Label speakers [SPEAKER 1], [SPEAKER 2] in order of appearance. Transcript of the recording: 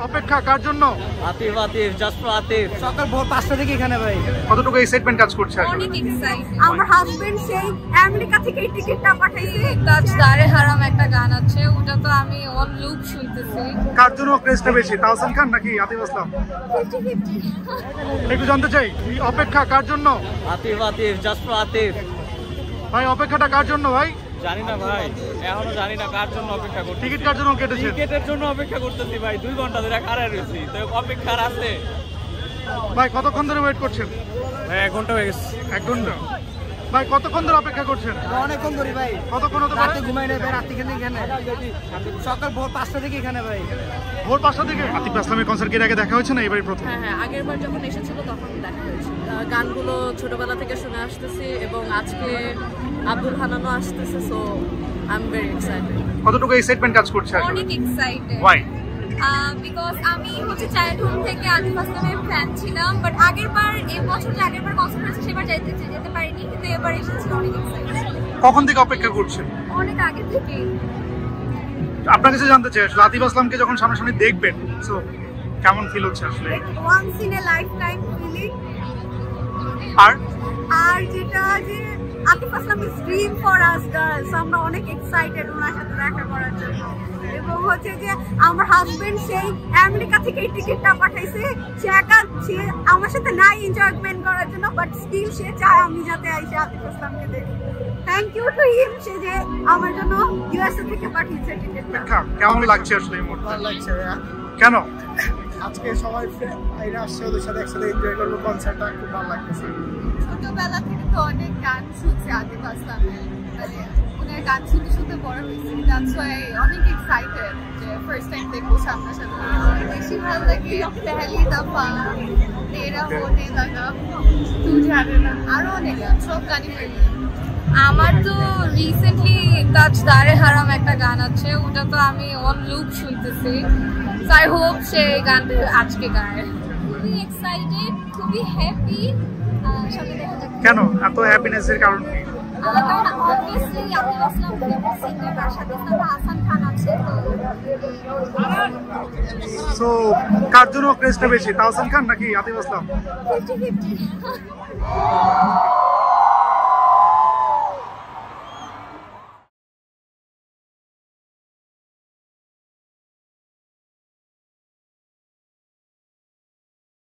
[SPEAKER 1] অপেক্ষা কার জন্য?
[SPEAKER 2] Atif Atif just for Atif.
[SPEAKER 3] সকাল ভোর 5টা থেকে এখানে ভাই।
[SPEAKER 1] কতটুকু এক্সাইটমেন্ট কাজ করছে?
[SPEAKER 4] অনেক এক্সাইটেড। আমার হাজবেন্ড সেই আমেরিকা থেকে এই টিকিটটা পাঠাইছে। তাজ দারে হারাম একটা গান আছে, ওটা তো আমি অন লুপ শুনতেছি।
[SPEAKER 1] কার জন্য ক্রেজটা বেশি, তাহসান খান নাকি আতিফ আসলাম?
[SPEAKER 4] 50-50।
[SPEAKER 1] একটু জানতে চাই এই অপেক্ষা কার জন্য?
[SPEAKER 2] Atif Atif just for Atif.
[SPEAKER 1] ভাই অপেক্ষাটা কার জন্য ভাই?
[SPEAKER 2] জানি না ভাই, এখনো জানি না কার জন্য অপেক্ষা করছি।
[SPEAKER 1] টিকিট কার জন্য কেটেছেন?
[SPEAKER 2] টিকেটের জন্য অপেক্ষা করতেছি ভাই, 2 ঘন্টা ধরে খাড়ায় রয়েছি, তো অপেক্ষার আছে
[SPEAKER 1] ভাই। কতক্ষণ ধরে ওয়েট করছেন?
[SPEAKER 2] ভাই 1 ঘন্টা হয়ে গেছে।
[SPEAKER 1] 1 ঘন্টা। ভাই কতক্ষণ ধরে অপেক্ষা করছেন?
[SPEAKER 3] অনেকক্ষণ ধরে ভাই।
[SPEAKER 1] কতক্ষণ হতে পারে?
[SPEAKER 3] রাতে ঘুমাই না ভাই, রাতে এখানে। সকাল ভোর 5টা থেকে এখানে ভাই।
[SPEAKER 1] ভোর 5টা থেকে? আতিফ আসলামের কনসার্ট এর আগে দেখা হয়েছে না, এবারই প্রথম?
[SPEAKER 5] হ্যাঁ, আগের বার যখন এসেছিল তখন দেখা হয়েছে। গানগুলো ছোটবেলা থেকে শুনে আসতেছি এবং আজকে আব্দুল হান্নানও আসতেছে, so I am very excited.
[SPEAKER 1] কতটুকু এক্সাইটমেন্ট কাজ করছে?
[SPEAKER 4] অনেক এক্সাইটেড।
[SPEAKER 1] ওয়াই?
[SPEAKER 4] বিকজ আমি হচ্ছে চাইল্ডহুড থেকে আতিফ আসলামের ফ্যান ছিলাম, বাট আগের বার কনসার্ট হয়েছে সেবার যেতে পারিনি, কিন্তু এবার এসেছি। অনেক এক্সাইটেড।
[SPEAKER 1] কখন থেকে অপেক্ষা করছেন?
[SPEAKER 4] অনেক আগে থেকে।
[SPEAKER 1] আপনার কাছে জানতে চাই আসলে আতিফ আসলামকে যখন সামনাসামনি দেখবেন, সো কেমন ফিল হচ্ছে আসলে?
[SPEAKER 4] Once in a lifetime feeling. আর যেটা যে Atif Aslam is dream for us girls, আমরা অনেক এক্সাইটেড ওনার সাথে দেখা করার জন্য। এবং হচ্ছে যে আমার হাজবেন্ড সেই আমেরিকা থেকে এই টিকিটটা পাঠাইছে, সে আমার সাথে নাই এনজয়মেন্ট করার জন্য, বাট স্টিল সে চায় আমি যাতে আইসে আতিফ আসলামকে দেখি। থ্যাংক ইউ টু হিম, সে যে আমার জন্য ইউএসএ থেকে পাঠিয়েছে টিকিটটা।
[SPEAKER 1] কেমন লাগছে আসলে এই মুহূর্তে?
[SPEAKER 3] ভালো লাগছে ভাইয়া।
[SPEAKER 1] কেন?
[SPEAKER 3] আজকে সবাই এরা আসছে, ওদের সাথে একসাথে এনজয় করবো, কনসার্টটা খুব ভালো লাগতেছে।
[SPEAKER 4] ছোটবেলা থেকে তো অনেক গান শুনছি আতিফ আসলামের, মানে ওনার গান শুনতে শুনতে বড় হয়েছি। দ্যাটস ওয়াই অনেক এক্সাইটেড যে ফার্স্ট টাইম দেখবো সামনাসামনি। বেশি ভালো লাগে পেহলি দফা, তেরা হোনে লাগা, তু জানে না, আরো অনেক গান, সব গানই পেয়ে। আমার তো রিসেন্টলি তাজ দারে হারাম একটা গান আছে, ওটা তো আমি অন লুপ শুনতেছি। সো আই হোপ সে গানটা আজকে গায়। খুবই এক্সাইটেড, খুবই হ্যাপি।
[SPEAKER 1] কেন এত হ্যাপিনেস এর কারণ কি?
[SPEAKER 4] কারণ অবভিয়াসলি আতিফ আসলাম ফেমাস সিঙ্গার, তার সাথে সাথে হাসান খান আছে।
[SPEAKER 1] সো কার জন্য ক্রেজটা বেশি, তাহসান খান নাকি আতিফ আসলাম?
[SPEAKER 4] 50-50।